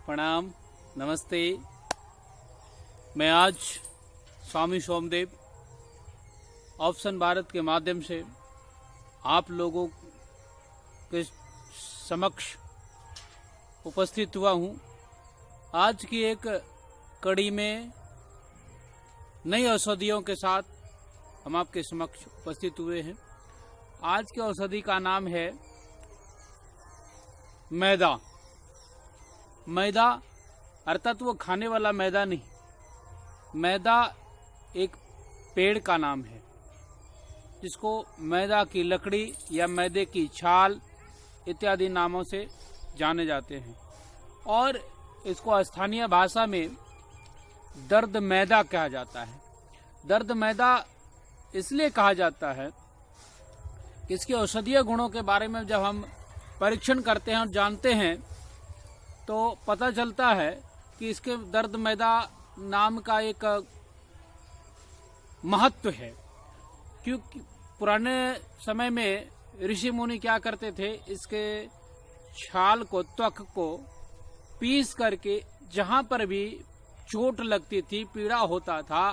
प्रणाम, नमस्ते। मैं आज स्वामी सोमदेव ऑप्शन भारत के माध्यम से आप लोगों के समक्ष उपस्थित हुआ हूँ। आज की एक कड़ी में नई औषधियों के साथ हम आपके समक्ष उपस्थित हुए हैं। आज की औषधि का नाम है मैदा। मैदा अर्थात वो खाने वाला मैदा नहीं, मैदा एक पेड़ का नाम है जिसको मैदा की लकड़ी या मैदे की छाल इत्यादि नामों से जाने जाते हैं और इसको स्थानीय भाषा में दर्द मैदा कहा जाता है। दर्द मैदा इसलिए कहा जाता है कि इसके औषधीय गुणों के बारे में जब हम परीक्षण करते हैं और जानते हैं तो पता चलता है कि इसके दर्द मैदा नाम का एक महत्व है। क्योंकि पुराने समय में ऋषि मुनि क्या करते थे, इसके छाल को, त्वक को पीस करके जहां पर भी चोट लगती थी, पीड़ा होता था,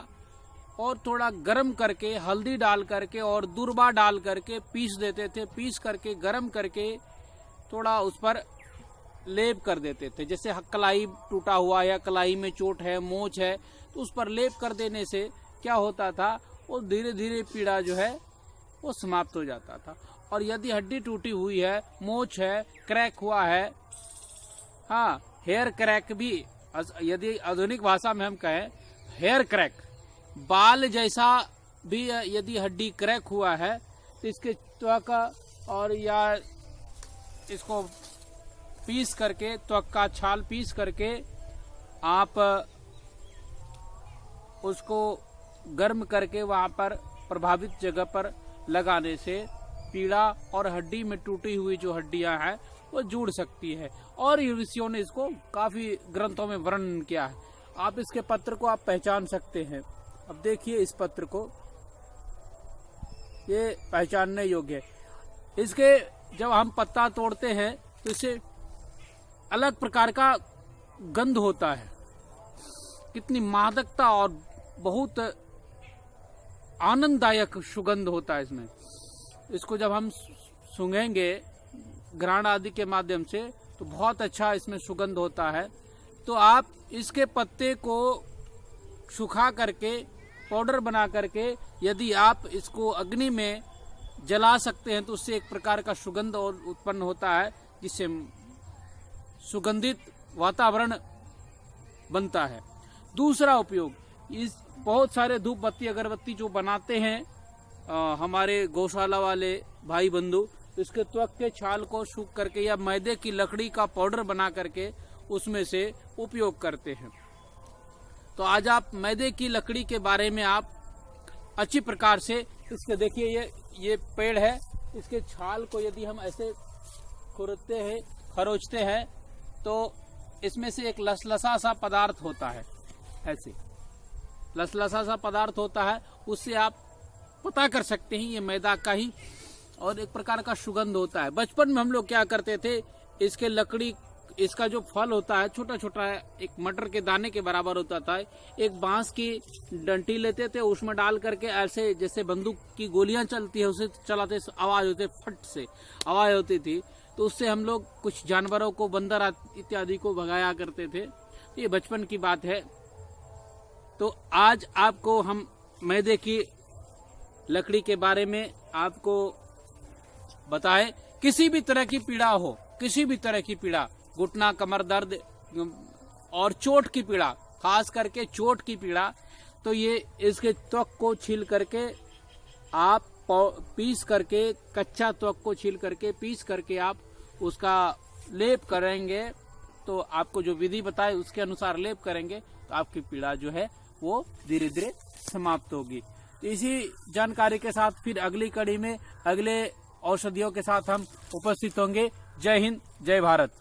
और थोड़ा गर्म करके हल्दी डाल करके और दूर्वा डाल करके पीस देते थे। पीस करके गर्म करके थोड़ा उस पर लेप कर देते थे। जैसे कलाई टूटा हुआ या कलाई में चोट है, मोच है, तो उस पर लेप कर देने से क्या होता था, वो धीरे धीरे पीड़ा जो है वो समाप्त हो जाता था। और यदि हड्डी टूटी हुई है, मोच है, क्रैक हुआ है, हाँ हेयर क्रैक भी, यदि आधुनिक भाषा में हम कहें हेयर क्रैक, बाल जैसा भी यदि हड्डी क्रैक हुआ है तो इसके त्वक और या इसको पीस करके, त्वक का छाल पीस करके आप उसको गर्म करके वहां पर प्रभावित जगह पर लगाने से पीड़ा और हड्डी में टूटी हुई जो हड्डियां हैं वो जुड़ सकती है। और ऋषियों ने इसको काफी ग्रंथों में वर्णन किया है। आप इसके पत्र को आप पहचान सकते हैं। अब देखिए इस पत्र को, ये पहचानने योग्य है। इसके जब हम पत्ता तोड़ते हैं तो इसे अलग प्रकार का गंध होता है, कितनी मादकता और बहुत आनंददायक सुगंध होता है इसमें। इसको जब हम सूंघेंगे घ्राण आदि के माध्यम से तो बहुत अच्छा इसमें सुगंध होता है। तो आप इसके पत्ते को सुखा करके पाउडर बना करके यदि आप इसको अग्नि में जला सकते हैं तो उससे एक प्रकार का सुगंध और उत्पन्न होता है, जिससे सुगंधित वातावरण बनता है। दूसरा उपयोग, इस बहुत सारे धूप बत्ती अगरबत्ती जो बनाते हैं हमारे गौशाला वाले भाई बंधु, इसके त्वक के छाल को सूख करके या मैदे की लकड़ी का पाउडर बना करके उसमें से उपयोग करते हैं। तो आज आप मैदे की लकड़ी के बारे में आप अच्छी प्रकार से इसके देखिए, ये पेड़ है, इसके छाल को यदि हम ऐसे खुरदते हैं, खरोचते हैं तो इसमें से एक लसलसा सा पदार्थ होता है, ऐसे लसलसा सा पदार्थ होता है, उससे आप पता कर सकते हैं ये मैदा का ही, और एक प्रकार का सुगंध होता है। बचपन में हम लोग क्या करते थे, इसके लकड़ी, इसका जो फल होता है छोटा छोटा है, एक मटर के दाने के बराबर होता था, एक बांस की डंटी लेते थे, उसमें डाल करके ऐसे जैसे बंदूक की गोलियां चलती है उसे चलाते, आवाज होती, फट से आवाज होती थी, तो उससे हम लोग कुछ जानवरों को, बंदर इत्यादि को भगाया करते थे। ये बचपन की बात है। तो आज आपको हम मैदे की लकड़ी के बारे में आपको बताएं। किसी भी तरह की पीड़ा हो, किसी भी तरह की पीड़ा, घुटना, कमर दर्द और चोट की पीड़ा, खास करके चोट की पीड़ा, तो ये इसके त्वक को छील करके आप पीस करके, कच्चा त्वक को छील करके पीस करके आप उसका लेप करेंगे, तो आपको जो विधि बताए उसके अनुसार लेप करेंगे तो आपकी पीड़ा जो है वो धीरे धीरे समाप्त होगी। तो इसी जानकारी के साथ फिर अगली कड़ी में अगले औषधियों के साथ हम उपस्थित होंगे। जय हिंद, जय भारत।